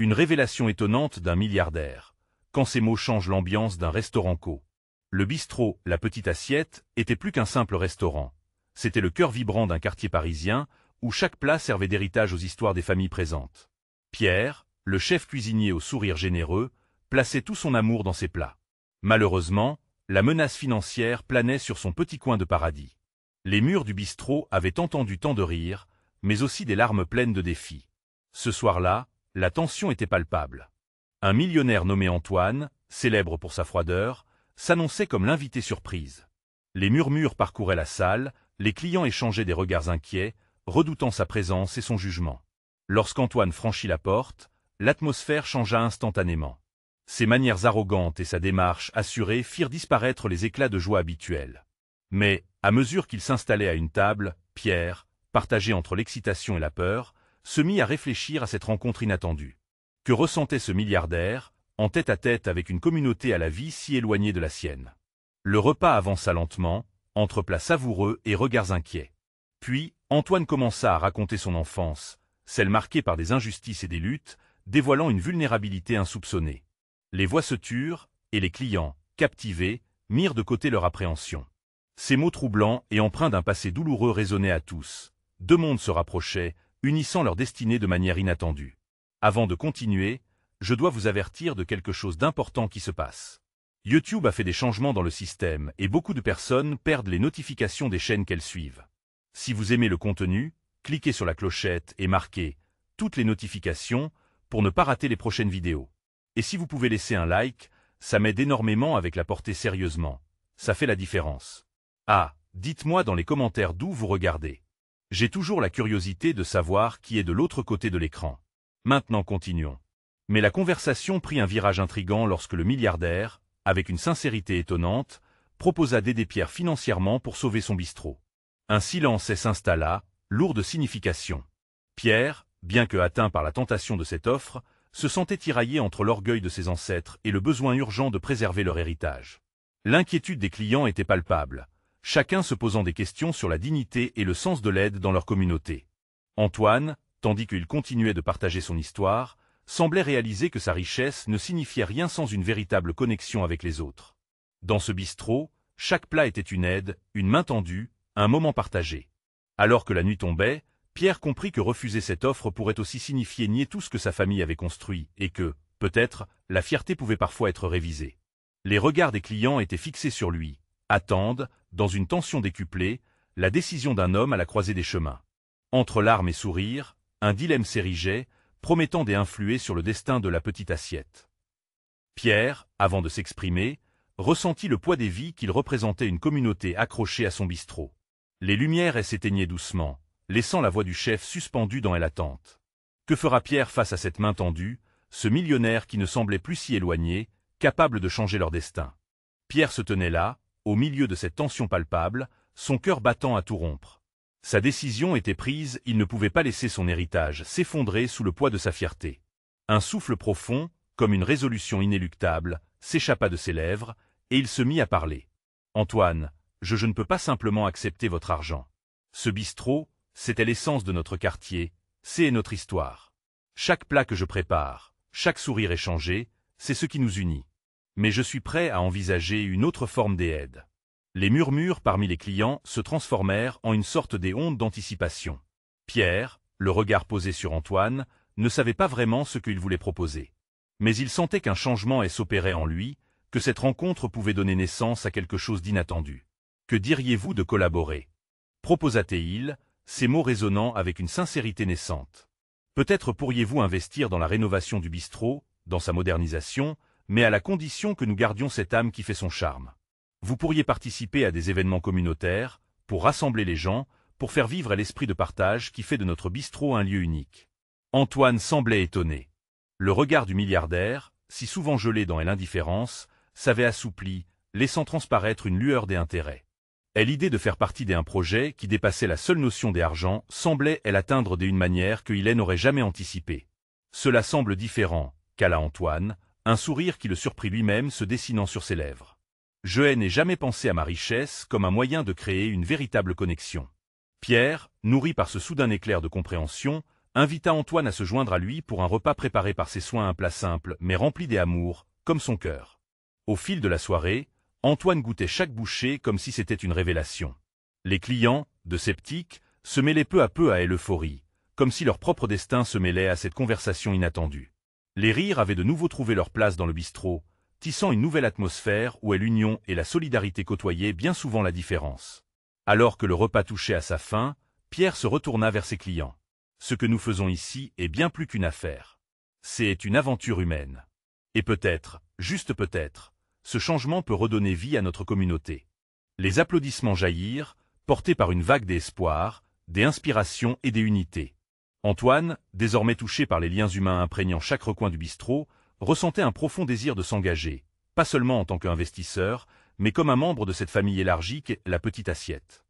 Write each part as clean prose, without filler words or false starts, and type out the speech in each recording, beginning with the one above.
Une révélation étonnante d'un milliardaire. Quand ces mots changent l'ambiance d'un restaurant co. Le bistrot, la petite assiette, était plus qu'un simple restaurant. C'était le cœur vibrant d'un quartier parisien, où chaque plat servait d'héritage aux histoires des familles présentes. Pierre, le chef cuisinier au sourire généreux, plaçait tout son amour dans ses plats. Malheureusement, la menace financière planait sur son petit coin de paradis. Les murs du bistrot avaient entendu tant de rires, mais aussi des larmes pleines de défis. Ce soir-là, la tension était palpable. Un millionnaire nommé Antoine, célèbre pour sa froideur, s'annonçait comme l'invité surprise. Les murmures parcouraient la salle, les clients échangeaient des regards inquiets, redoutant sa présence et son jugement. Lorsqu'Antoine franchit la porte, l'atmosphère changea instantanément. Ses manières arrogantes et sa démarche assurée firent disparaître les éclats de joie habituels. Mais, à mesure qu'il s'installait à une table, Pierre, partagé entre l'excitation et la peur, se mit à réfléchir à cette rencontre inattendue. Que ressentait ce milliardaire, en tête-à-tête avec une communauté à la vie si éloignée de la sienne? Le repas avança lentement, entre plats savoureux et regards inquiets. Puis, Antoine commença à raconter son enfance, celle marquée par des injustices et des luttes, dévoilant une vulnérabilité insoupçonnée. Les voix se turent, et les clients, captivés, mirent de côté leur appréhension. Ces mots troublants et empreints d'un passé douloureux résonnaient à tous. Deux mondes se rapprochaient, unissant leurs destinées de manière inattendue. Avant de continuer, je dois vous avertir de quelque chose d'important qui se passe. YouTube a fait des changements dans le système et beaucoup de personnes perdent les notifications des chaînes qu'elles suivent. Si vous aimez le contenu, cliquez sur la clochette et marquez « Toutes les notifications » pour ne pas rater les prochaines vidéos. Et si vous pouvez laisser un like, ça m'aide énormément avec la portée sérieusement. Ça fait la différence. Ah, dites-moi dans les commentaires d'où vous regardez. J'ai toujours la curiosité de savoir qui est de l'autre côté de l'écran. Maintenant continuons. Mais la conversation prit un virage intrigant lorsque le milliardaire, avec une sincérité étonnante, proposa d'aider Pierre financièrement pour sauver son bistrot. Un silence s'installa, lourd de signification. Pierre, bien que atteint par la tentation de cette offre, se sentait tiraillé entre l'orgueil de ses ancêtres et le besoin urgent de préserver leur héritage. L'inquiétude des clients était palpable, chacun se posant des questions sur la dignité et le sens de l'aide dans leur communauté. Antoine, tandis qu'il continuait de partager son histoire, semblait réaliser que sa richesse ne signifiait rien sans une véritable connexion avec les autres. Dans ce bistrot, chaque plat était une aide, une main tendue, un moment partagé. Alors que la nuit tombait, Pierre comprit que refuser cette offre pourrait aussi signifier nier tout ce que sa famille avait construit et que, peut-être, la fierté pouvait parfois être révisée. Les regards des clients étaient fixés sur lui, attendent, dans une tension décuplée, la décision d'un homme à la croisée des chemins. Entre larmes et sourires, un dilemme s'érigeait, promettant d'influer sur le destin de la petite assiette. Pierre, avant de s'exprimer, ressentit le poids des vies qu'il représentait une communauté accrochée à son bistrot. Les lumières s'éteignaient doucement, laissant la voix du chef suspendue dans l'attente. Que fera Pierre face à cette main tendue, ce millionnaire qui ne semblait plus si éloigné, capable de changer leur destin? Pierre se tenait là, au milieu de cette tension palpable, son cœur battant à tout rompre. Sa décision était prise, il ne pouvait pas laisser son héritage s'effondrer sous le poids de sa fierté. Un souffle profond, comme une résolution inéluctable, s'échappa de ses lèvres, et il se mit à parler. « Antoine, je ne peux pas simplement accepter votre argent. Ce bistrot, c'était l'essence de notre quartier, c'est notre histoire. Chaque plat que je prépare, chaque sourire échangé, c'est ce qui nous unit. Mais je suis prêt à envisager une autre forme d'aide. » Les murmures parmi les clients se transformèrent en une sorte d'onde d'anticipation. Pierre, le regard posé sur Antoine, ne savait pas vraiment ce qu'il voulait proposer. Mais il sentait qu'un changement s'opérait en lui, que cette rencontre pouvait donner naissance à quelque chose d'inattendu. « Que diriez-vous de collaborer » proposa-t-il, ces mots résonnant avec une sincérité naissante. « Peut-être pourriez-vous investir dans la rénovation du bistrot, dans sa modernisation, mais à la condition que nous gardions cette âme qui fait son charme. Vous pourriez participer à des événements communautaires, pour rassembler les gens, pour faire vivre l'esprit de partage qui fait de notre bistrot un lieu unique. » Antoine semblait étonné. Le regard du milliardaire, si souvent gelé dans l'indifférence, s'avait assoupli, laissant transparaître une lueur d'intérêt. Et l'idée de faire partie d'un projet qui dépassait la seule notion d'argent semblait l'atteindre d'une manière qu'il n'aurait jamais anticipée. « Cela semble différent », cala Antoine, un sourire qui le surprit lui-même se dessinant sur ses lèvres. « Je n'ai jamais pensé à ma richesse comme un moyen de créer une véritable connexion. » Pierre, nourri par ce soudain éclair de compréhension, invita Antoine à se joindre à lui pour un repas préparé par ses soins, un plat simple mais rempli d'amour, comme son cœur. Au fil de la soirée, Antoine goûtait chaque bouchée comme si c'était une révélation. Les clients, de sceptiques, se mêlaient peu à peu à l'euphorie, comme si leur propre destin se mêlait à cette conversation inattendue. Les rires avaient de nouveau trouvé leur place dans le bistrot, tissant une nouvelle atmosphère où l'union et la solidarité côtoyaient bien souvent la différence. Alors que le repas touchait à sa fin, Pierre se retourna vers ses clients. Ce que nous faisons ici est bien plus qu'une affaire. C'est une aventure humaine. Et peut-être, juste peut-être, ce changement peut redonner vie à notre communauté. Les applaudissements jaillirent, portés par une vague d'espoir, d'inspiration et d'unité. Antoine, désormais touché par les liens humains imprégnant chaque recoin du bistrot, ressentait un profond désir de s'engager, pas seulement en tant qu'investisseur, mais comme un membre de cette famille élargie qu'est la petite assiette.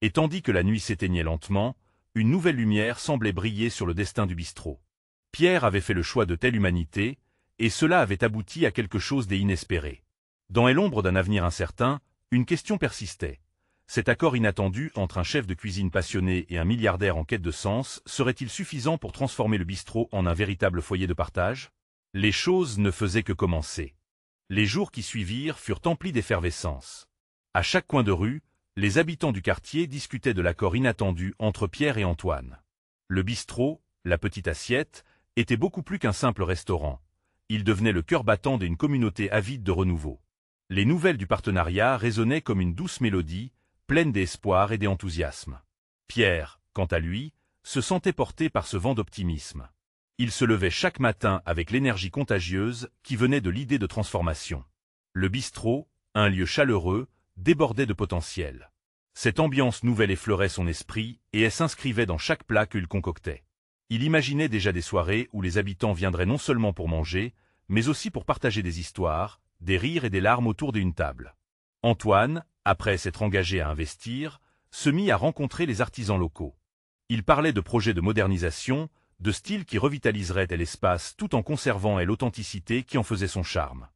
Et tandis que la nuit s'éteignait lentement, une nouvelle lumière semblait briller sur le destin du bistrot. Pierre avait fait le choix de telle humanité, et cela avait abouti à quelque chose d'inespéré. Dans l'ombre d'un avenir incertain, une question persistait. Cet accord inattendu entre un chef de cuisine passionné et un milliardaire en quête de sens serait-il suffisant pour transformer le bistrot en un véritable foyer de partage? Les choses ne faisaient que commencer. Les jours qui suivirent furent emplis d'effervescence. À chaque coin de rue, les habitants du quartier discutaient de l'accord inattendu entre Pierre et Antoine. Le bistrot, la petite assiette, était beaucoup plus qu'un simple restaurant. Il devenait le cœur battant d'une communauté avide de renouveau. Les nouvelles du partenariat résonnaient comme une douce mélodie, pleine d'espoir et d'enthousiasme. Pierre, quant à lui, se sentait porté par ce vent d'optimisme. Il se levait chaque matin avec l'énergie contagieuse qui venait de l'idée de transformation. Le bistrot, un lieu chaleureux, débordait de potentiel. Cette ambiance nouvelle effleurait son esprit et elle s'inscrivait dans chaque plat qu'il concoctait. Il imaginait déjà des soirées où les habitants viendraient non seulement pour manger, mais aussi pour partager des histoires, des rires et des larmes autour d'une table. Antoine, après s'être engagé à investir, se mit à rencontrer les artisans locaux. Il parlait de projets de modernisation, de styles qui revitaliseraient l'espace tout en conservant l'authenticité qui en faisait son charme.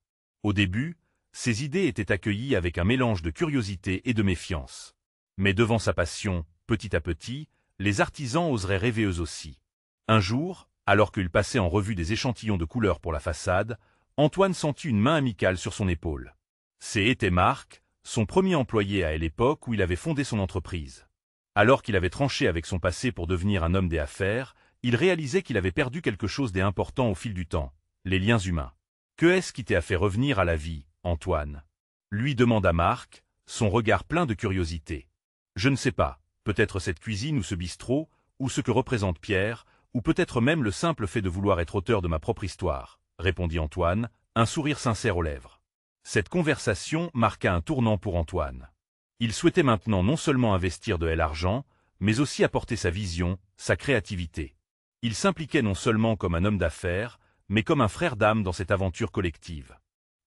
Au début, ses idées étaient accueillies avec un mélange de curiosité et de méfiance. Mais devant sa passion, petit à petit, les artisans oseraient rêver eux aussi. Un jour, alors qu'il passait en revue des échantillons de couleurs pour la façade, Antoine sentit une main amicale sur son épaule. C'était Marc, son premier employé à l'époque où il avait fondé son entreprise. Alors qu'il avait tranché avec son passé pour devenir un homme d'affaires, il réalisait qu'il avait perdu quelque chose d'important au fil du temps, les liens humains. Que est-ce qui t'a fait revenir à la vie, Antoine? Lui demanda Marc, son regard plein de curiosité. Je ne sais pas, peut-être cette cuisine ou ce bistrot, ou ce que représente Pierre, ou peut-être même le simple fait de vouloir être auteur de ma propre histoire, répondit Antoine, un sourire sincère aux lèvres. Cette conversation marqua un tournant pour Antoine. Il souhaitait maintenant non seulement investir de l'argent, mais aussi apporter sa vision, sa créativité. Il s'impliquait non seulement comme un homme d'affaires, mais comme un frère d'âme dans cette aventure collective.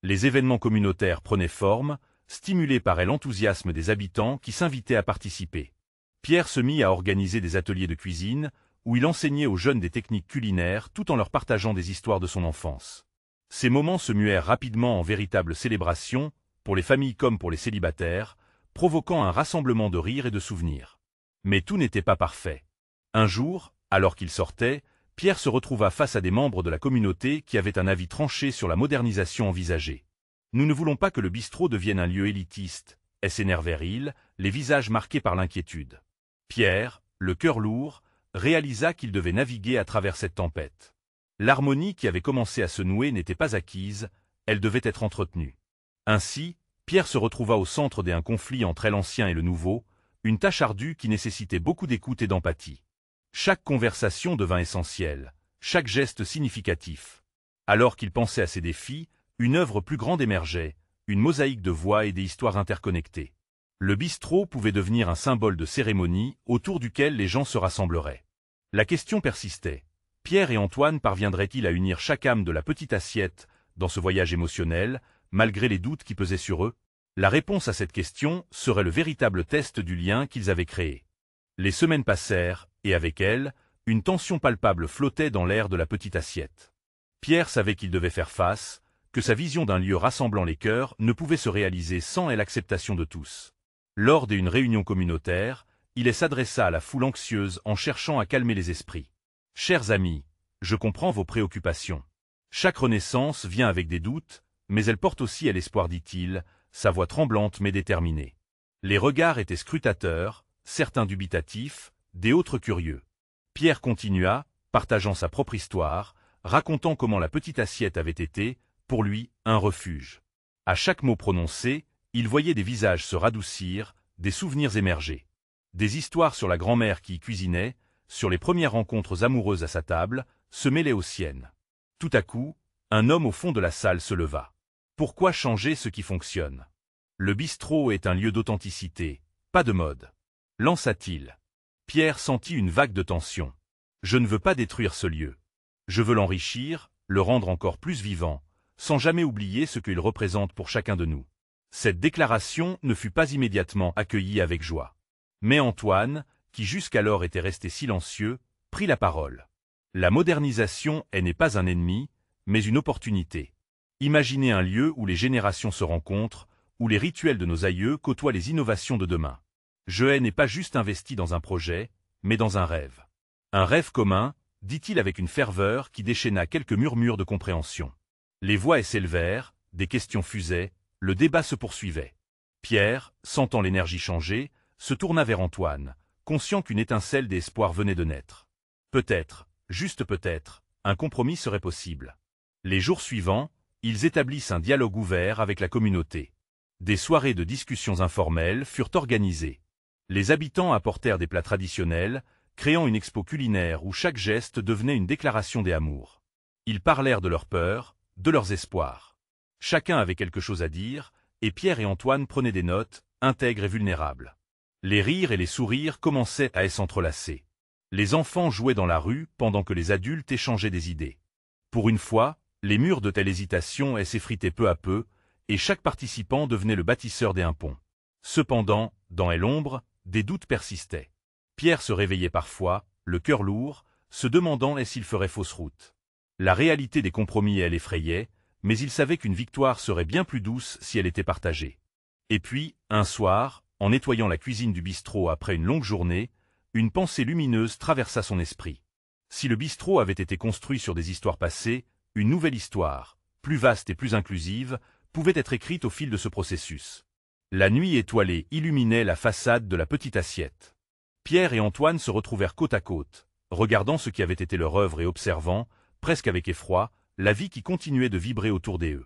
Les événements communautaires prenaient forme, stimulés par l'enthousiasme des habitants qui s'invitaient à participer. Pierre se mit à organiser des ateliers de cuisine, où il enseignait aux jeunes des techniques culinaires tout en leur partageant des histoires de son enfance. Ces moments se muèrent rapidement en véritables célébrations, pour les familles comme pour les célibataires, provoquant un rassemblement de rires et de souvenirs. Mais tout n'était pas parfait. Un jour, alors qu'il sortait, Pierre se retrouva face à des membres de la communauté qui avaient un avis tranché sur la modernisation envisagée. « Nous ne voulons pas que le bistrot devienne un lieu élitiste », s'énervèrent-ils, les visages marqués par l'inquiétude. Pierre, le cœur lourd, réalisa qu'il devait naviguer à travers cette tempête. L'harmonie qui avait commencé à se nouer n'était pas acquise, elle devait être entretenue. Ainsi, Pierre se retrouva au centre d'un conflit entre l'ancien et le nouveau, une tâche ardue qui nécessitait beaucoup d'écoute et d'empathie. Chaque conversation devint essentielle, chaque geste significatif. Alors qu'il pensait à ces défis, une œuvre plus grande émergeait, une mosaïque de voix et des histoires interconnectées. Le bistrot pouvait devenir un symbole de cérémonie autour duquel les gens se rassembleraient. La question persistait. Pierre et Antoine parviendraient-ils à unir chaque âme de la petite assiette dans ce voyage émotionnel, malgré les doutes qui pesaient sur eux? La réponse à cette question serait le véritable test du lien qu'ils avaient créé. Les semaines passèrent, et avec elles, une tension palpable flottait dans l'air de la petite assiette. Pierre savait qu'il devait faire face, que sa vision d'un lieu rassemblant les cœurs ne pouvait se réaliser sans l'acceptation de tous. Lors d'une réunion communautaire, il s'adressa à la foule anxieuse en cherchant à calmer les esprits. Chers amis, je comprends vos préoccupations. Chaque renaissance vient avec des doutes, mais elle porte aussi à l'espoir, dit-il, sa voix tremblante mais déterminée. Les regards étaient scrutateurs, certains dubitatifs, des autres curieux. Pierre continua, partageant sa propre histoire, racontant comment la petite assiette avait été, pour lui, un refuge. À chaque mot prononcé, il voyait des visages se radoucir, des souvenirs émerger. Des histoires sur la grand-mère qui y cuisinait, sur les premières rencontres amoureuses à sa table, se mêlaient aux siennes. Tout à coup, un homme au fond de la salle se leva. Pourquoi changer ce qui fonctionne? Le bistrot est un lieu d'authenticité, pas de mode. Lança-t-il. Pierre sentit une vague de tension. Je ne veux pas détruire ce lieu. Je veux l'enrichir, le rendre encore plus vivant, sans jamais oublier ce qu'il représente pour chacun de nous. Cette déclaration ne fut pas immédiatement accueillie avec joie. Mais Antoine, qui jusqu'alors était resté silencieux, prit la parole. La modernisation n'est pas un ennemi, mais une opportunité. Imaginez un lieu où les générations se rencontrent, où les rituels de nos aïeux côtoient les innovations de demain. Je n'est pas juste investi dans un projet, mais dans un rêve. Un rêve commun, dit-il avec une ferveur qui déchaîna quelques murmures de compréhension. Les voix s'élevèrent, des questions fusaient, le débat se poursuivait. Pierre, sentant l'énergie changer, se tourna vers Antoine, conscient qu'une étincelle d'espoir venait de naître. Peut-être, juste peut-être, un compromis serait possible. Les jours suivants, ils établissent un dialogue ouvert avec la communauté. Des soirées de discussions informelles furent organisées. Les habitants apportèrent des plats traditionnels, créant une expo culinaire où chaque geste devenait une déclaration des amours. Ils parlèrent de leurs peurs, de leurs espoirs. Chacun avait quelque chose à dire, et Pierre et Antoine prenaient des notes, intègres et vulnérables. Les rires et les sourires commençaient à s'entrelacer. Les enfants jouaient dans la rue pendant que les adultes échangeaient des idées. Pour une fois, les murs de telle hésitation s'effritaient peu à peu, et chaque participant devenait le bâtisseur d'un pont. Cependant, dans l'ombre, des doutes persistaient. Pierre se réveillait parfois, le cœur lourd, se demandant s'il ferait fausse route. La réalité des compromis l'effrayait, mais il savait qu'une victoire serait bien plus douce si elle était partagée. Et puis, un soir, en nettoyant la cuisine du bistrot après une longue journée, une pensée lumineuse traversa son esprit. Si le bistrot avait été construit sur des histoires passées, une nouvelle histoire, plus vaste et plus inclusive, pouvait être écrite au fil de ce processus. La nuit étoilée illuminait la façade de la petite assiette. Pierre et Antoine se retrouvèrent côte à côte, regardant ce qui avait été leur œuvre et observant, presque avec effroi, la vie qui continuait de vibrer autour d'eux.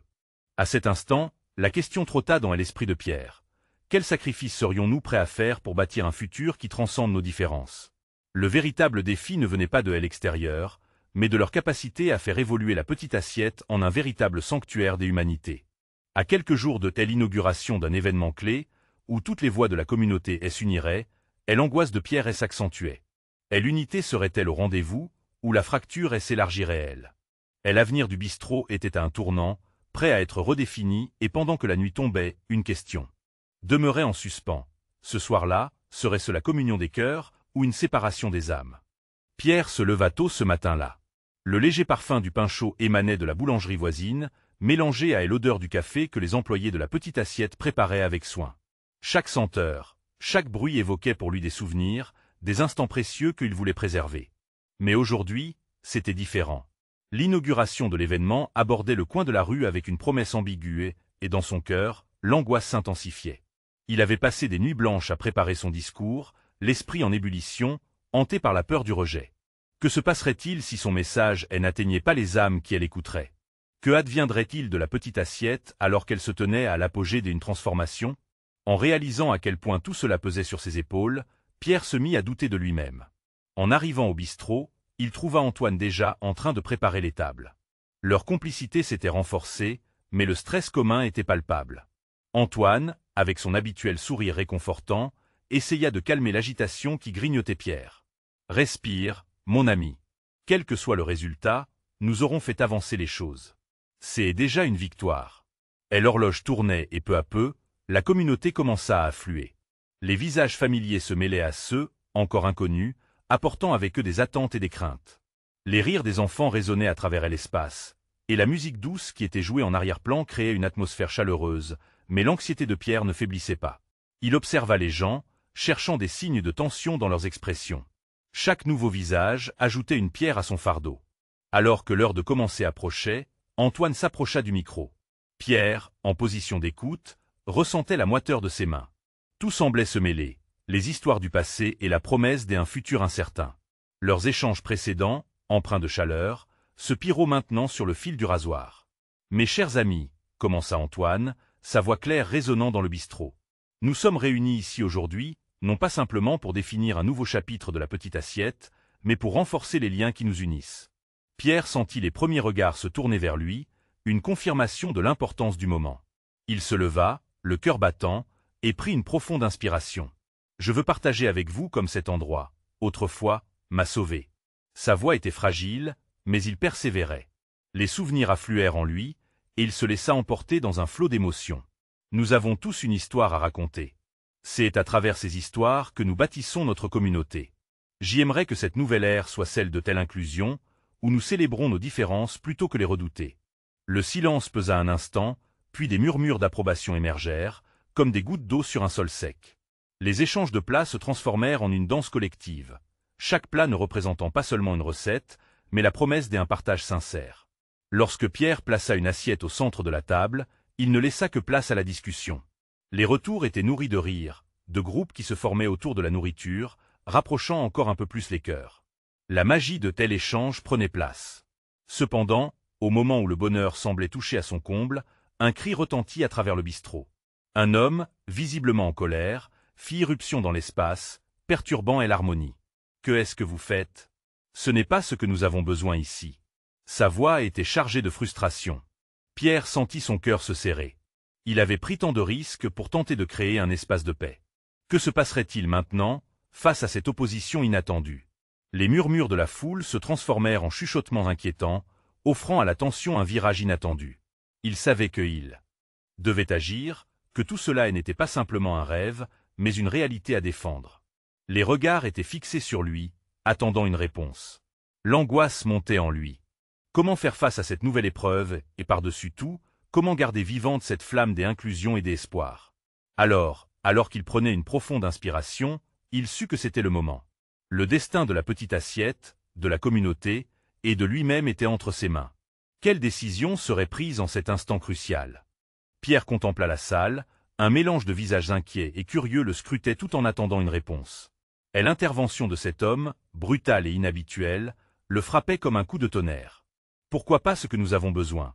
À cet instant, la question trotta dans l'esprit de Pierre. Quel sacrifice serions-nous prêts à faire pour bâtir un futur qui transcende nos différences? Le véritable défi ne venait pas de l'extérieur, mais de leur capacité à faire évoluer la petite assiette en un véritable sanctuaire des humanités. À quelques jours de telle inauguration d'un événement clé, où toutes les voix de la communauté s'uniraient, l'angoisse de Pierre s'accentuait. L'unité serait-elle au rendez-vous, ou la fracture s'élargirait-elle? L'avenir du bistrot était à un tournant, prêt à être redéfini, et pendant que la nuit tombait, une question demeurait en suspens. Ce soir-là, serait-ce la communion des cœurs, ou une séparation des âmes? Pierre se leva tôt ce matin-là. Le léger parfum du pain chaud émanait de la boulangerie voisine, mélangé à l'odeur du café que les employés de la petite assiette préparaient avec soin. Chaque senteur, chaque bruit évoquait pour lui des souvenirs, des instants précieux qu'il voulait préserver. Mais aujourd'hui, c'était différent. L'inauguration de l'événement abordait le coin de la rue avec une promesse ambiguë, et dans son cœur, l'angoisse s'intensifiait. Il avait passé des nuits blanches à préparer son discours, l'esprit en ébullition, hanté par la peur du rejet. Que se passerait-il si son message n'atteignait pas les âmes qui l'écouteraient? Que adviendrait-il de la petite assiette alors qu'elle se tenait à l'apogée d'une transformation? En réalisant à quel point tout cela pesait sur ses épaules, Pierre se mit à douter de lui-même. En arrivant au bistrot, il trouva Antoine déjà en train de préparer les tables. Leur complicité s'était renforcée, mais le stress commun était palpable. Antoine, avec son habituel sourire réconfortant, essaya de calmer l'agitation qui grignotait Pierre. « Respire, mon ami. Quel que soit le résultat, nous aurons fait avancer les choses. C'est déjà une victoire. » L'horloge tournait et peu à peu, la communauté commença à affluer. Les visages familiers se mêlaient à ceux, encore inconnus, apportant avec eux des attentes et des craintes. Les rires des enfants résonnaient à travers l'espace, et la musique douce qui était jouée en arrière-plan créait une atmosphère chaleureuse, mais l'anxiété de Pierre ne faiblissait pas. Il observa les gens, cherchant des signes de tension dans leurs expressions. Chaque nouveau visage ajoutait une pierre à son fardeau. Alors que l'heure de commencer approchait, Antoine s'approcha du micro. Pierre, en position d'écoute, ressentait la moiteur de ses mains. Tout semblait se mêler, les histoires du passé et la promesse d'un futur incertain. Leurs échanges précédents, empreints de chaleur, se pirent maintenant sur le fil du rasoir. « Mes chers amis », commença Antoine, sa voix claire résonnant dans le bistrot. « Nous sommes réunis ici aujourd'hui, non pas simplement pour définir un nouveau chapitre de la petite assiette, mais pour renforcer les liens qui nous unissent. » Pierre sentit les premiers regards se tourner vers lui, une confirmation de l'importance du moment. Il se leva, le cœur battant, et prit une profonde inspiration. « Je veux partager avec vous comme cet endroit, autrefois, m'a sauvé. » Sa voix était fragile, mais il persévérait. Les souvenirs affluèrent en lui, et il se laissa emporter dans un flot d'émotions. Nous avons tous une histoire à raconter. C'est à travers ces histoires que nous bâtissons notre communauté. J'y aimerais que cette nouvelle ère soit celle de telle inclusion, où nous célébrons nos différences plutôt que les redouter. Le silence pesa un instant, puis des murmures d'approbation émergèrent, comme des gouttes d'eau sur un sol sec. Les échanges de plats se transformèrent en une danse collective, chaque plat ne représentant pas seulement une recette, mais la promesse d'un partage sincère. Lorsque Pierre plaça une assiette au centre de la table, il ne laissa que place à la discussion. Les retours étaient nourris de rires, de groupes qui se formaient autour de la nourriture, rapprochant encore un peu plus les cœurs. La magie de tel échange prenait place. Cependant, au moment où le bonheur semblait toucher à son comble, un cri retentit à travers le bistrot. Un homme, visiblement en colère, fit irruption dans l'espace, perturbant l'harmonie. « Que est-ce que vous faites ? Ce n'est pas ce que nous avons besoin ici. » Sa voix était chargée de frustration. Pierre sentit son cœur se serrer. Il avait pris tant de risques pour tenter de créer un espace de paix. Que se passerait-il maintenant, face à cette opposition inattendue? Les murmures de la foule se transformèrent en chuchotements inquiétants, offrant à la tension un virage inattendu. Il savait qu'il devait agir, que tout cela n'était pas simplement un rêve, mais une réalité à défendre. Les regards étaient fixés sur lui, attendant une réponse. L'angoisse montait en lui. Comment faire face à cette nouvelle épreuve, et par-dessus tout, comment garder vivante cette flamme des inclusions et des espoirs? Alors qu'il prenait une profonde inspiration, il sut que c'était le moment. Le destin de la petite assiette, de la communauté, et de lui-même était entre ses mains. Quelle décision serait prise en cet instant crucial? Pierre contempla la salle, un mélange de visages inquiets et curieux le scrutait tout en attendant une réponse. Et l'intervention de cet homme, brutale et inhabituelle, le frappait comme un coup de tonnerre. Pourquoi pas ce que nous avons besoin?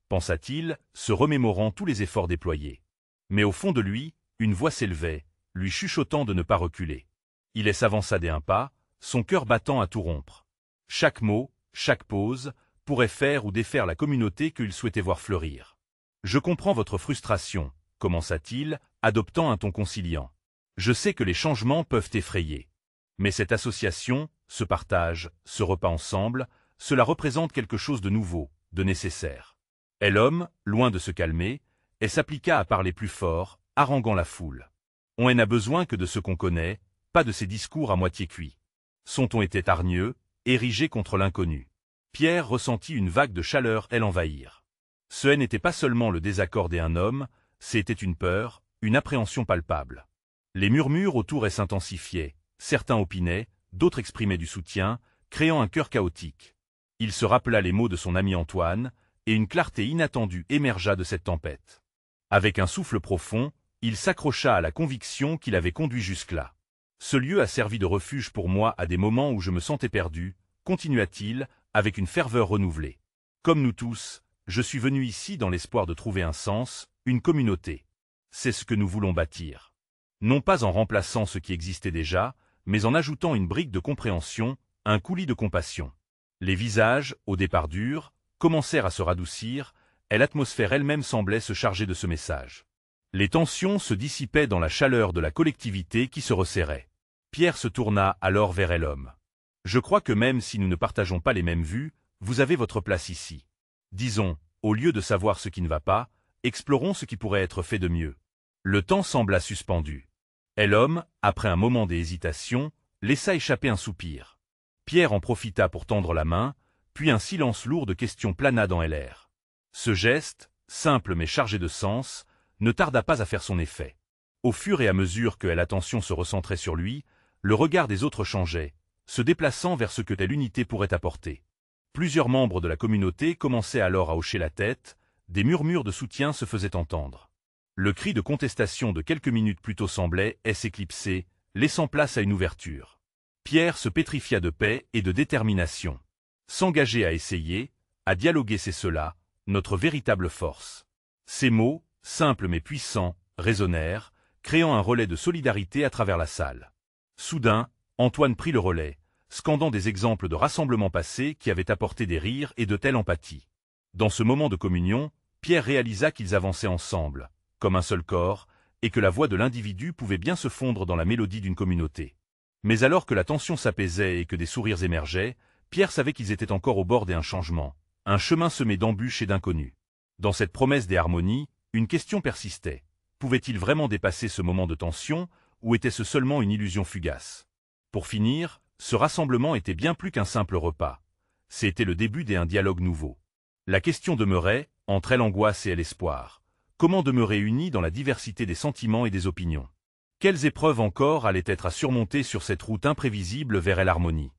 Pensa-t-il, se remémorant tous les efforts déployés. Mais au fond de lui, une voix s'élevait, lui chuchotant de ne pas reculer. Il s'avança d'un pas, son cœur battant à tout rompre. Chaque mot, chaque pause, pourrait faire ou défaire la communauté qu'il souhaitait voir fleurir. « Je comprends votre frustration », commença-t-il, adoptant un ton conciliant. « Je sais que les changements peuvent effrayer. Mais cette association, ce partage, ce repas ensemble, cela représente quelque chose de nouveau, de nécessaire. » Et l'homme, loin de se calmer, s'appliqua à parler plus fort, haranguant la foule. On n'a besoin que de ce qu'on connaît, pas de ces discours à moitié cuits. Son ton était hargneux, érigé contre l'inconnu. Pierre ressentit une vague de chaleur l'envahir. Ce n'était pas seulement le désaccord d'un homme, c'était une peur, une appréhension palpable. Les murmures autour s'intensifiaient, certains opinaient, d'autres exprimaient du soutien, créant un chœur chaotique. Il se rappela les mots de son ami Antoine, et une clarté inattendue émergea de cette tempête. Avec un souffle profond, il s'accrocha à la conviction qu'il avait conduit jusque-là. Ce lieu a servi de refuge pour moi à des moments où je me sentais perdu, continua-t-il, avec une ferveur renouvelée. Comme nous tous, je suis venu ici dans l'espoir de trouver un sens, une communauté. C'est ce que nous voulons bâtir. Non pas en remplaçant ce qui existait déjà, mais en ajoutant une brique de compréhension, un coulis de compassion. Les visages, au départ durs, commencèrent à se radoucir, et l'atmosphère elle-même semblait se charger de ce message. Les tensions se dissipaient dans la chaleur de la collectivité qui se resserrait. Pierre se tourna alors vers l'homme. « Je crois que même si nous ne partageons pas les mêmes vues, vous avez votre place ici. Disons, au lieu de savoir ce qui ne va pas, explorons ce qui pourrait être fait de mieux. » Le temps sembla suspendu. Et l'homme, après un moment d'hésitation, laissa échapper un soupir. Pierre en profita pour tendre la main, puis un silence lourd de questions plana dans l'air. Ce geste, simple mais chargé de sens, ne tarda pas à faire son effet. Au fur et à mesure que l'attention se recentrait sur lui, le regard des autres changeait, se déplaçant vers ce que telle unité pourrait apporter. Plusieurs membres de la communauté commençaient alors à hocher la tête, des murmures de soutien se faisaient entendre. Le cri de contestation de quelques minutes plus tôt semblait s'éclipser, laissant place à une ouverture. Pierre se pétrifia de paix et de détermination. S'engager à essayer, à dialoguer, c'est cela, notre véritable force. Ces mots, simples mais puissants, résonnèrent, créant un relais de solidarité à travers la salle. Soudain, Antoine prit le relais, scandant des exemples de rassemblements passés qui avaient apporté des rires et de telle empathie. Dans ce moment de communion, Pierre réalisa qu'ils avançaient ensemble, comme un seul corps, et que la voix de l'individu pouvait bien se fondre dans la mélodie d'une communauté. Mais alors que la tension s'apaisait et que des sourires émergeaient, Pierre savait qu'ils étaient encore au bord d'un changement, un chemin semé d'embûches et d'inconnus. Dans cette promesse des harmonies, une question persistait. Pouvait-il vraiment dépasser ce moment de tension, ou était-ce seulement une illusion fugace? Pour finir, ce rassemblement était bien plus qu'un simple repas. C'était le début d'un dialogue nouveau. La question demeurait, entre l'angoisse et l'espoir. Comment demeurer unis dans la diversité des sentiments et des opinions? Quelles épreuves encore allaient être à surmonter sur cette route imprévisible vers l'harmonie?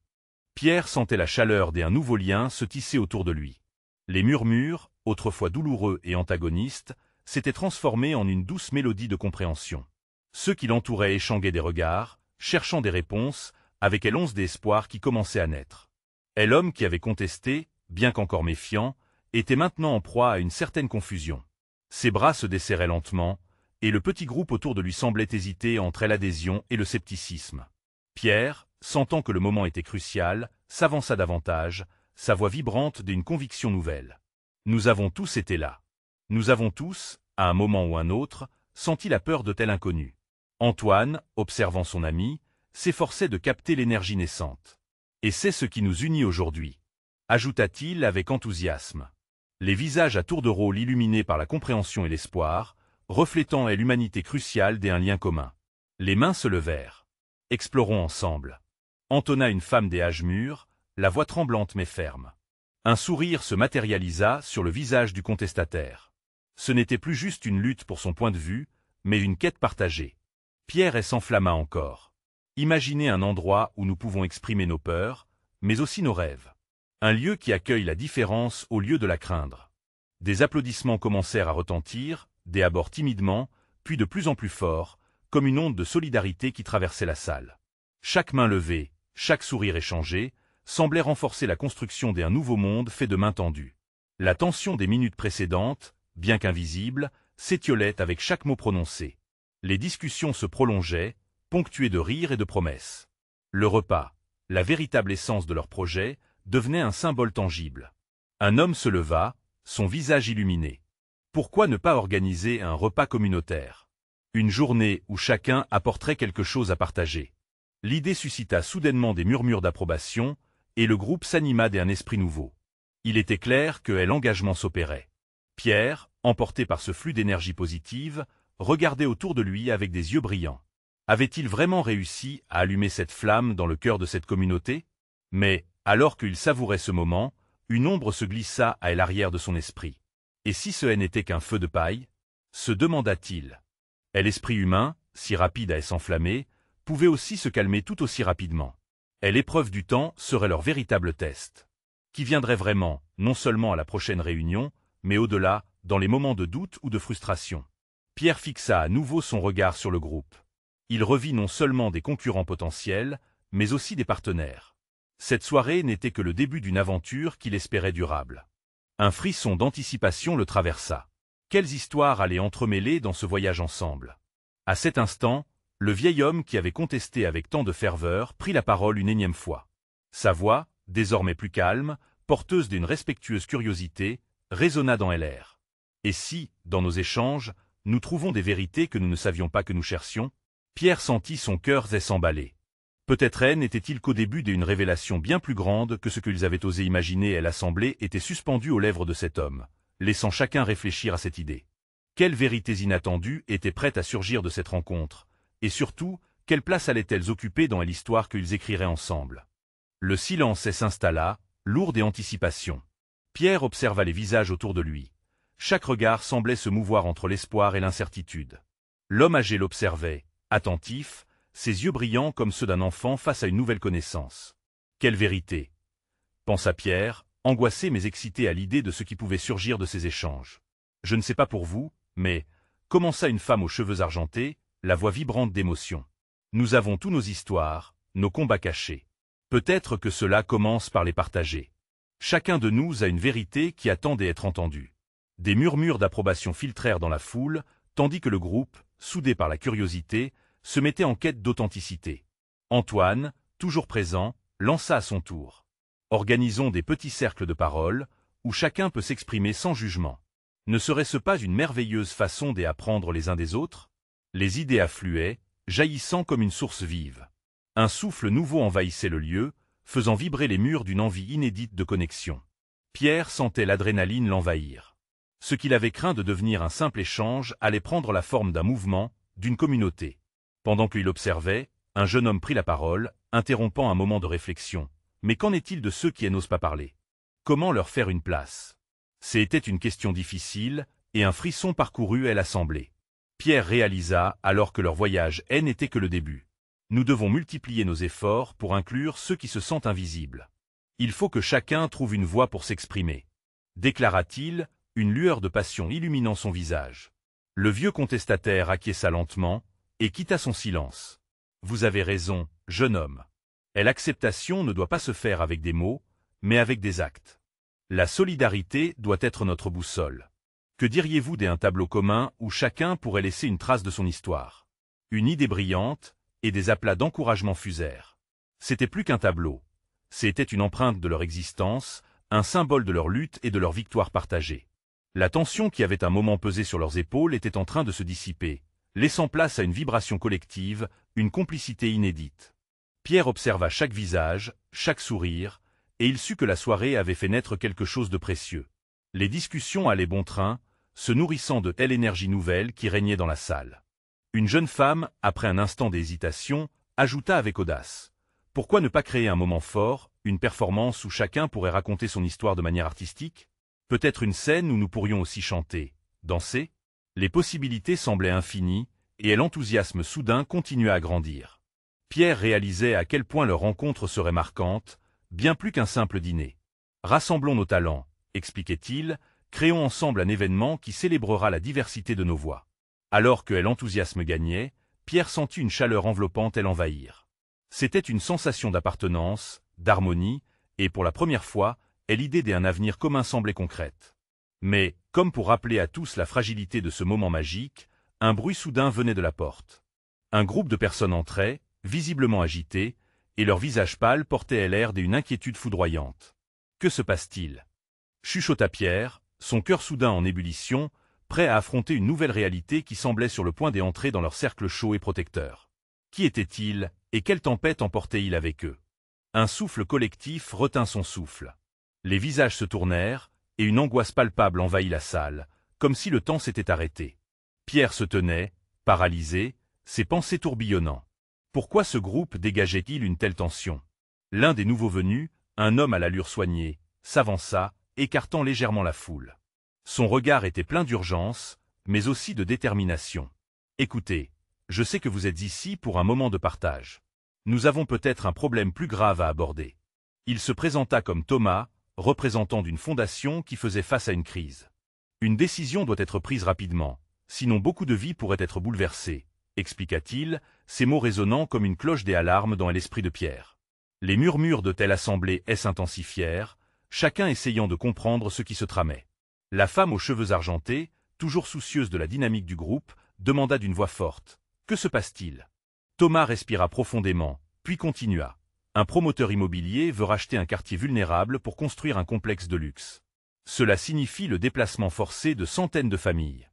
Pierre sentait la chaleur d'un nouveau lien se tisser autour de lui. Les murmures, autrefois douloureux et antagonistes, s'étaient transformés en une douce mélodie de compréhension. Ceux qui l'entouraient échangeaient des regards, cherchant des réponses, avec l'once d'espoir qui commençait à naître. Et l'homme qui avait contesté, bien qu'encore méfiant, était maintenant en proie à une certaine confusion. Ses bras se desserraient lentement, et le petit groupe autour de lui semblait hésiter entre l'adhésion et le scepticisme. Pierre, sentant que le moment était crucial, s'avança davantage, sa voix vibrante d'une conviction nouvelle. Nous avons tous été là. Nous avons tous, à un moment ou un autre, senti la peur de tel inconnu. Antoine, observant son ami, s'efforçait de capter l'énergie naissante. Et c'est ce qui nous unit aujourd'hui, ajouta-t-il avec enthousiasme. Les visages à tour de rôle illuminés par la compréhension et l'espoir, reflétant l'humanité cruciale d'un lien commun. Les mains se levèrent. Explorons ensemble. Entonna une femme des âges mûrs, la voix tremblante mais ferme. Un sourire se matérialisa sur le visage du contestataire. Ce n'était plus juste une lutte pour son point de vue, mais une quête partagée. Pierre s'enflamma encore. Imaginez un endroit où nous pouvons exprimer nos peurs, mais aussi nos rêves. Un lieu qui accueille la différence au lieu de la craindre. Des applaudissements commencèrent à retentir, d'abord timidement, puis de plus en plus forts, comme une onde de solidarité qui traversait la salle. Chaque main levée, chaque sourire échangé, semblait renforcer la construction d'un nouveau monde fait de mains tendues. La tension des minutes précédentes, bien qu'invisible, s'étiolait avec chaque mot prononcé. Les discussions se prolongeaient, ponctuées de rires et de promesses. Le repas, la véritable essence de leur projet, devenait un symbole tangible. Un homme se leva, son visage illuminé. Pourquoi ne pas organiser un repas communautaire? Une journée où chacun apporterait quelque chose à partager. L'idée suscita soudainement des murmures d'approbation, et le groupe s'anima d'un esprit nouveau. Il était clair que l'engagement s'opérait. Pierre, emporté par ce flux d'énergie positive, regardait autour de lui avec des yeux brillants. Avait-il vraiment réussi à allumer cette flamme dans le cœur de cette communauté? Mais, alors qu'il savourait ce moment, une ombre se glissa à l'arrière de son esprit. Et si ce n'était qu'un feu de paille? Se demanda-t-il. Et l'esprit humain, si rapide à s'enflammer, pouvait aussi se calmer tout aussi rapidement. Et l'épreuve du temps serait leur véritable test. Qui viendrait vraiment, non seulement à la prochaine réunion, mais au-delà, dans les moments de doute ou de frustration. Pierre fixa à nouveau son regard sur le groupe. Il revit non seulement des concurrents potentiels, mais aussi des partenaires. Cette soirée n'était que le début d'une aventure qu'il espérait durable. Un frisson d'anticipation le traversa. Quelles histoires allaient entremêler dans ce voyage ensemble? À cet instant, le vieil homme qui avait contesté avec tant de ferveur prit la parole une énième fois. Sa voix, désormais plus calme, porteuse d'une respectueuse curiosité, résonna dans l'air. Et si, dans nos échanges, nous trouvons des vérités que nous ne savions pas que nous cherchions? Pierre sentit son cœur s'emballer. Peut-être n'était-il qu'au début d'une révélation bien plus grande que ce qu'ils avaient osé imaginer, et l'assemblée était suspendue aux lèvres de cet homme, laissant chacun réfléchir à cette idée. Quelles vérités inattendues étaient prêtes à surgir de cette rencontre? Et surtout, quelle place allaient-elles occuper dans l'histoire qu'ils écriraient ensemble? Le silence s'installa, lourd d'anticipation. Pierre observa les visages autour de lui. Chaque regard semblait se mouvoir entre l'espoir et l'incertitude. L'homme âgé l'observait, attentif, ses yeux brillants comme ceux d'un enfant face à une nouvelle connaissance. Quelle vérité? Pensa Pierre, angoissé mais excité à l'idée de ce qui pouvait surgir de ces échanges. Je ne sais pas pour vous, mais, commença une femme aux cheveux argentés, la voix vibrante d'émotion. Nous avons tous nos histoires, nos combats cachés. Peut-être que cela commence par les partager. Chacun de nous a une vérité qui attend d'être entendue. Des murmures d'approbation filtrèrent dans la foule, tandis que le groupe, soudé par la curiosité, se mettait en quête d'authenticité. Antoine, toujours présent, lança à son tour. Organisons des petits cercles de parole, où chacun peut s'exprimer sans jugement. Ne serait-ce pas une merveilleuse façon d'apprendre les uns des autres? Les idées affluaient, jaillissant comme une source vive. Un souffle nouveau envahissait le lieu, faisant vibrer les murs d'une envie inédite de connexion. Pierre sentait l'adrénaline l'envahir. Ce qu'il avait craint de devenir un simple échange allait prendre la forme d'un mouvement, d'une communauté. Pendant qu'il observait, un jeune homme prit la parole, interrompant un moment de réflexion. Mais qu'en est-il de ceux qui n'osent pas parler? Comment leur faire une place? C'était une question difficile, et un frisson parcourut l'assemblée. Pierre réalisa alors que leur voyage n'était que le début. Nous devons multiplier nos efforts pour inclure ceux qui se sentent invisibles. Il faut que chacun trouve une voix pour s'exprimer. Déclara-t-il, une lueur de passion illuminant son visage. Le vieux contestataire acquiesça lentement, et quitta son silence. Vous avez raison, jeune homme. L'acceptation ne doit pas se faire avec des mots, mais avec des actes. La solidarité doit être notre boussole. Que diriez-vous d'un tableau commun où chacun pourrait laisser une trace de son histoire? Une idée brillante, et des applats d'encouragement fusèrent. C'était plus qu'un tableau. C'était une empreinte de leur existence, un symbole de leur lutte et de leur victoire partagée. La tension qui avait un moment pesé sur leurs épaules était en train de se dissiper, laissant place à une vibration collective, une complicité inédite. Pierre observa chaque visage, chaque sourire, et il sut que la soirée avait fait naître quelque chose de précieux. Les discussions allaient bon train, se nourrissant de telle énergie nouvelle qui régnait dans la salle. Une jeune femme, après un instant d'hésitation, ajouta avec audace. Pourquoi ne pas créer un moment fort, une performance où chacun pourrait raconter son histoire de manière artistique? Peut-être une scène où nous pourrions aussi chanter, danser? Les possibilités semblaient infinies, et l'enthousiasme soudain continua à grandir. Pierre réalisait à quel point leur rencontre serait marquante, bien plus qu'un simple dîner. Rassemblons nos talents, expliquait-il, créons ensemble un événement qui célébrera la diversité de nos voix. Alors que l'enthousiasme gagnait, Pierre sentit une chaleur enveloppante l'envahir. C'était une sensation d'appartenance, d'harmonie, et pour la première fois, l'idée d'un avenir commun semblait concrète. Mais, comme pour rappeler à tous la fragilité de ce moment magique, un bruit soudain venait de la porte. Un groupe de personnes entrait, visiblement agitées, et leurs visages pâles portaient l'air d'une inquiétude foudroyante. Que se passe-t-il? Chuchota Pierre, son cœur soudain en ébullition, prêt à affronter une nouvelle réalité qui semblait sur le point d'entrer dans leur cercle chaud et protecteur. Qui était-il, et quelle tempête emportait-il avec eux? Un souffle collectif retint son souffle. Les visages se tournèrent, et une angoisse palpable envahit la salle, comme si le temps s'était arrêté. Pierre se tenait, paralysé, ses pensées tourbillonnant. Pourquoi ce groupe dégageait-il une telle tension? L'un des nouveaux venus, un homme à l'allure soignée, s'avança, écartant légèrement la foule. Son regard était plein d'urgence, mais aussi de détermination. « Écoutez, je sais que vous êtes ici pour un moment de partage. Nous avons peut-être un problème plus grave à aborder. » Il se présenta comme Thomas, représentant d'une fondation qui faisait face à une crise. Une décision doit être prise rapidement, sinon beaucoup de vies pourraient être bouleversées, expliqua-t-il, ses mots résonnant comme une cloche des alarmes dans l'esprit de Pierre. Les murmures de telle assemblée s'intensifièrent, chacun essayant de comprendre ce qui se tramait. La femme aux cheveux argentés, toujours soucieuse de la dynamique du groupe, demanda d'une voix forte. « Que se passe-t-il » Thomas respira profondément, puis continua. Un promoteur immobilier veut racheter un quartier vulnérable pour construire un complexe de luxe. Cela signifie le déplacement forcé de centaines de familles.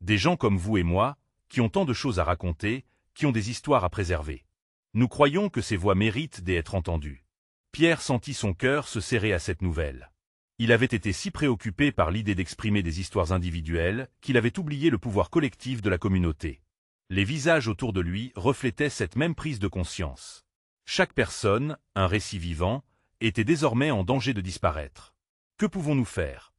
Des gens comme vous et moi, qui ont tant de choses à raconter, qui ont des histoires à préserver. Nous croyons que ces voix méritent d'être entendues. Pierre sentit son cœur se serrer à cette nouvelle. Il avait été si préoccupé par l'idée d'exprimer des histoires individuelles qu'il avait oublié le pouvoir collectif de la communauté. Les visages autour de lui reflétaient cette même prise de conscience. Chaque personne, un récit vivant, était désormais en danger de disparaître. « Que pouvons-nous faire »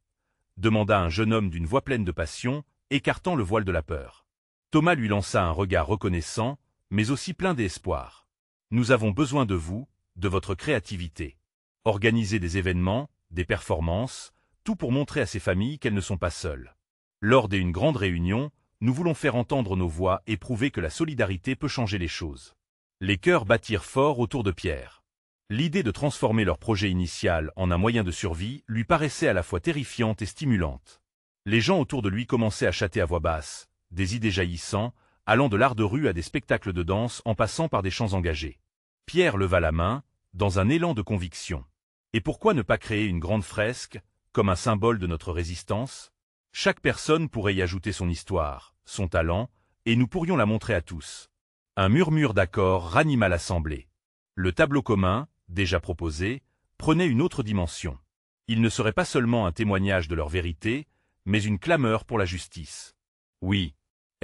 demanda un jeune homme d'une voix pleine de passion, écartant le voile de la peur. Thomas lui lança un regard reconnaissant, mais aussi plein d'espoir. « Nous avons besoin de vous, de votre créativité. Organisez des événements, des performances, tout pour montrer à ces familles qu'elles ne sont pas seules. Lors d'une grande réunion, nous voulons faire entendre nos voix et prouver que la solidarité peut changer les choses. Les cœurs battirent fort autour de Pierre. L'idée de transformer leur projet initial en un moyen de survie lui paraissait à la fois terrifiante et stimulante. Les gens autour de lui commençaient à chanter à voix basse, des idées jaillissant, allant de l'art de rue à des spectacles de danse en passant par des chants engagés. Pierre leva la main, dans un élan de conviction. Et pourquoi ne pas créer une grande fresque, comme un symbole de notre résistance? Chaque personne pourrait y ajouter son histoire, son talent, et nous pourrions la montrer à tous. Un murmure d'accord ranima l'assemblée. Le tableau commun, déjà proposé, prenait une autre dimension. Il ne serait pas seulement un témoignage de leur vérité, mais une clameur pour la justice. Oui,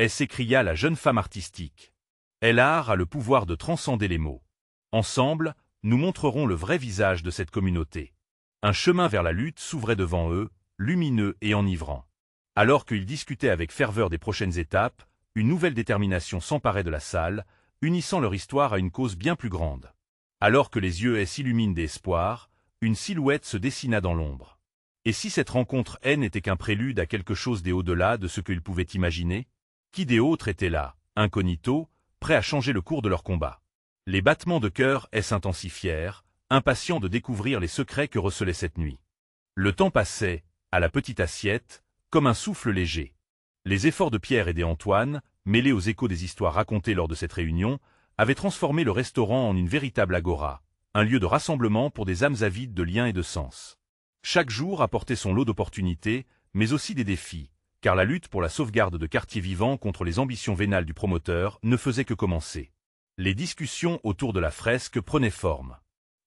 s'écria la jeune femme artistique. L'art a le pouvoir de transcender les mots. Ensemble, nous montrerons le vrai visage de cette communauté. Un chemin vers la lutte s'ouvrait devant eux, lumineux et enivrant. Alors qu'ils discutaient avec ferveur des prochaines étapes, une nouvelle détermination s'emparait de la salle, unissant leur histoire à une cause bien plus grande. Alors que les yeux s'illuminent d'espoir, une silhouette se dessina dans l'ombre. Et si cette rencontre n'était qu'un prélude à quelque chose des au-delà de ce qu'ils pouvaient imaginer? Qui des autres était là, incognito, prêt à changer le cours de leur combat? Les battements de cœur s'intensifièrent, impatients de découvrir les secrets que recelait cette nuit. Le temps passait, à la petite assiette, comme un souffle léger. Les efforts de Pierre et d'Antoine, mêlés aux échos des histoires racontées lors de cette réunion, avaient transformé le restaurant en une véritable agora, un lieu de rassemblement pour des âmes avides de liens et de sens. Chaque jour apportait son lot d'opportunités, mais aussi des défis, car la lutte pour la sauvegarde de quartiers vivants contre les ambitions vénales du promoteur ne faisait que commencer. Les discussions autour de la fresque prenaient forme.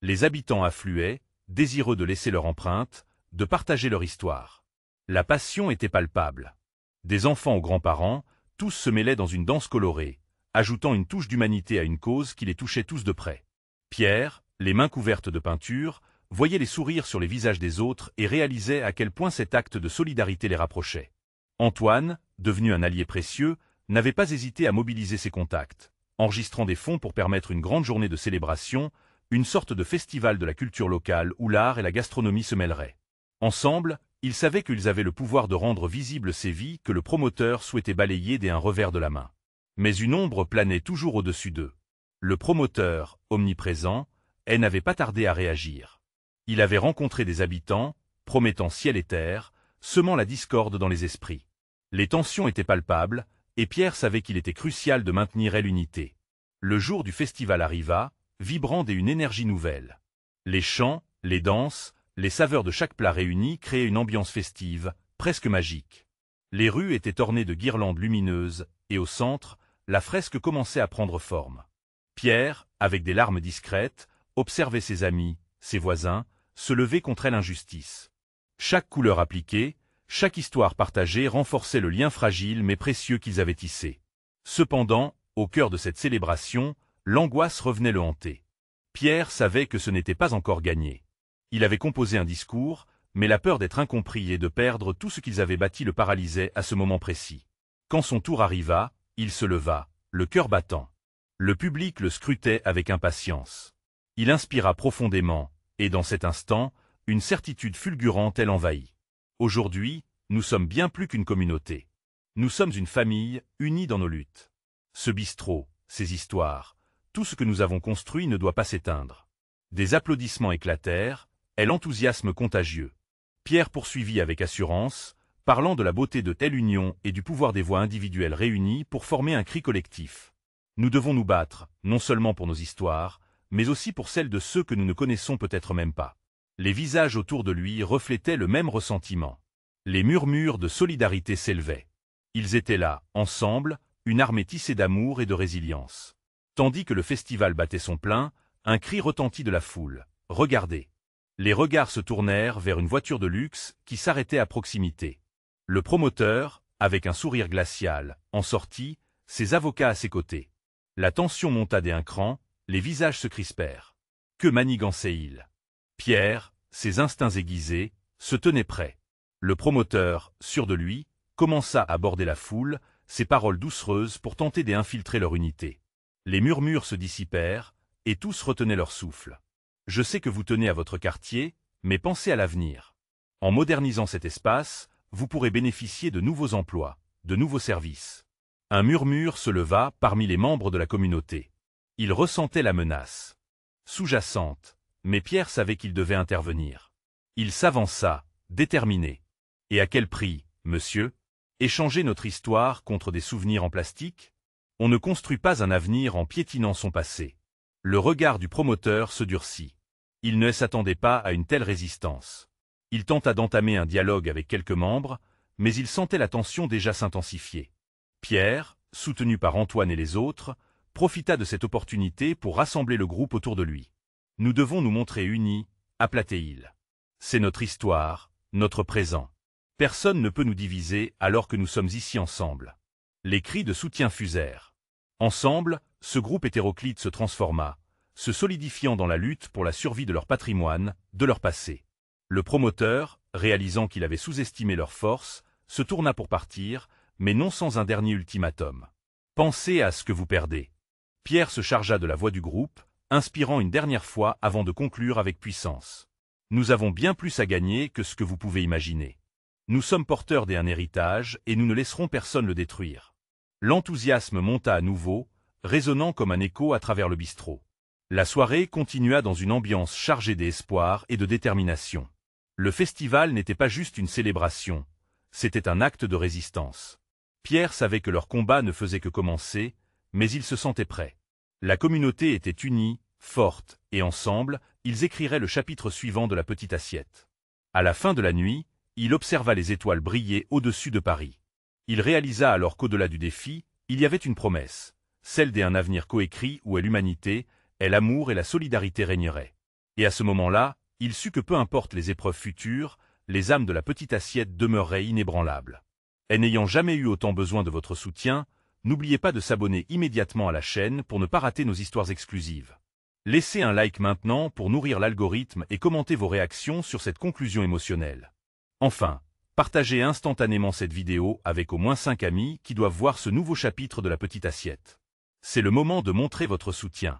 Les habitants affluaient, désireux de laisser leur empreinte, de partager leur histoire. La passion était palpable. Des enfants aux grands-parents, tous se mêlaient dans une danse colorée, ajoutant une touche d'humanité à une cause qui les touchait tous de près. Pierre, les mains couvertes de peinture, voyait les sourires sur les visages des autres et réalisait à quel point cet acte de solidarité les rapprochait. Antoine, devenu un allié précieux, n'avait pas hésité à mobiliser ses contacts, enregistrant des fonds pour permettre une grande journée de célébration, une sorte de festival de la culture locale où l'art et la gastronomie se mêleraient. Ensemble, ils savaient qu'ils avaient le pouvoir de rendre visibles ces vies que le promoteur souhaitait balayer d'un revers de la main. Mais une ombre planait toujours au-dessus d'eux. Le promoteur, omniprésent, n'avait pas tardé à réagir. Il avait rencontré des habitants, promettant ciel et terre, semant la discorde dans les esprits. Les tensions étaient palpables, et Pierre savait qu'il était crucial de maintenir l'unité. Le jour du festival arriva, vibrant d'une énergie nouvelle. Les chants, les danses, les saveurs de chaque plat réunis créaient une ambiance festive, presque magique. Les rues étaient ornées de guirlandes lumineuses, et au centre, la fresque commençait à prendre forme. Pierre, avec des larmes discrètes, observait ses amis, ses voisins, se lever contre l'injustice. Chaque couleur appliquée, chaque histoire partagée renforçait le lien fragile mais précieux qu'ils avaient tissé. Cependant, au cœur de cette célébration, l'angoisse revenait le hanter. Pierre savait que ce n'était pas encore gagné. Il avait composé un discours, mais la peur d'être incompris et de perdre tout ce qu'ils avaient bâti le paralysait à ce moment précis. Quand son tour arriva, il se leva, le cœur battant. Le public le scrutait avec impatience. Il inspira profondément, et dans cet instant, une certitude fulgurante l'envahit. Aujourd'hui, nous sommes bien plus qu'une communauté. Nous sommes une famille, unie dans nos luttes. Ce bistrot, ces histoires, tout ce que nous avons construit ne doit pas s'éteindre. Des applaudissements éclatèrent, et l'enthousiasme contagieux. Pierre poursuivit avec assurance, parlant de la beauté de telle union et du pouvoir des voix individuelles réunies pour former un cri collectif. Nous devons nous battre, non seulement pour nos histoires, mais aussi pour celles de ceux que nous ne connaissons peut-être même pas. Les visages autour de lui reflétaient le même ressentiment. Les murmures de solidarité s'élevaient. Ils étaient là, ensemble, une armée tissée d'amour et de résilience. Tandis que le festival battait son plein, un cri retentit de la foule. « Regardez !» Les regards se tournèrent vers une voiture de luxe qui s'arrêtait à proximité. Le promoteur, avec un sourire glacial, en sortit, ses avocats à ses côtés. La tension monta d'un cran, les visages se crispèrent. Que manigançait-il? Pierre, ses instincts aiguisés, se tenait prêt. Le promoteur, sûr de lui, commença à border la foule, ses paroles doucereuses pour tenter d'infiltrer leur unité. Les murmures se dissipèrent, et tous retenaient leur souffle. Je sais que vous tenez à votre quartier, mais pensez à l'avenir. En modernisant cet espace, vous pourrez bénéficier de nouveaux emplois, de nouveaux services. Un murmure se leva parmi les membres de la communauté. Ils ressentaient la menace sous-jacente, mais Pierre savait qu'il devait intervenir. Il s'avança, déterminé. Et à quel prix, monsieur? Échanger notre histoire contre des souvenirs en plastique? On ne construit pas un avenir en piétinant son passé. Le regard du promoteur se durcit. Il ne s'attendait pas à une telle résistance. Il tenta d'entamer un dialogue avec quelques membres, mais il sentait la tension déjà s'intensifier. Pierre, soutenu par Antoine et les autres, profita de cette opportunité pour rassembler le groupe autour de lui. Nous devons nous montrer unis, aplatait-il. C'est notre histoire, notre présent. Personne ne peut nous diviser alors que nous sommes ici ensemble. Les cris de soutien fusèrent. Ensemble, ce groupe hétéroclite se transforma, se solidifiant dans la lutte pour la survie de leur patrimoine, de leur passé. Le promoteur, réalisant qu'il avait sous-estimé leur force, se tourna pour partir, mais non sans un dernier ultimatum. Pensez à ce que vous perdez. Pierre se chargea de la voix du groupe, inspirant une dernière fois avant de conclure avec puissance. Nous avons bien plus à gagner que ce que vous pouvez imaginer. Nous sommes porteurs d'un héritage et nous ne laisserons personne le détruire. L'enthousiasme monta à nouveau, résonnant comme un écho à travers le bistrot. La soirée continua dans une ambiance chargée d'espoir et de détermination. Le festival n'était pas juste une célébration, c'était un acte de résistance. Pierre savait que leur combat ne faisait que commencer, mais il se sentait prêt. La communauté était unie, forte, et ensemble, ils écriraient le chapitre suivant de la petite assiette. À la fin de la nuit, il observa les étoiles briller au-dessus de Paris. Il réalisa alors qu'au-delà du défi, il y avait une promesse, celle d'un avenir coécrit où l'humanité, l'amour et la solidarité régneraient. Et à ce moment-là, il sut que peu importe les épreuves futures, les âmes de la petite assiette demeureraient inébranlables. Et n'ayant jamais eu autant besoin de votre soutien, n'oubliez pas de s'abonner immédiatement à la chaîne pour ne pas rater nos histoires exclusives. Laissez un like maintenant pour nourrir l'algorithme et commentez vos réactions sur cette conclusion émotionnelle. Enfin, partagez instantanément cette vidéo avec au moins 5 amis qui doivent voir ce nouveau chapitre de la petite assiette. C'est le moment de montrer votre soutien.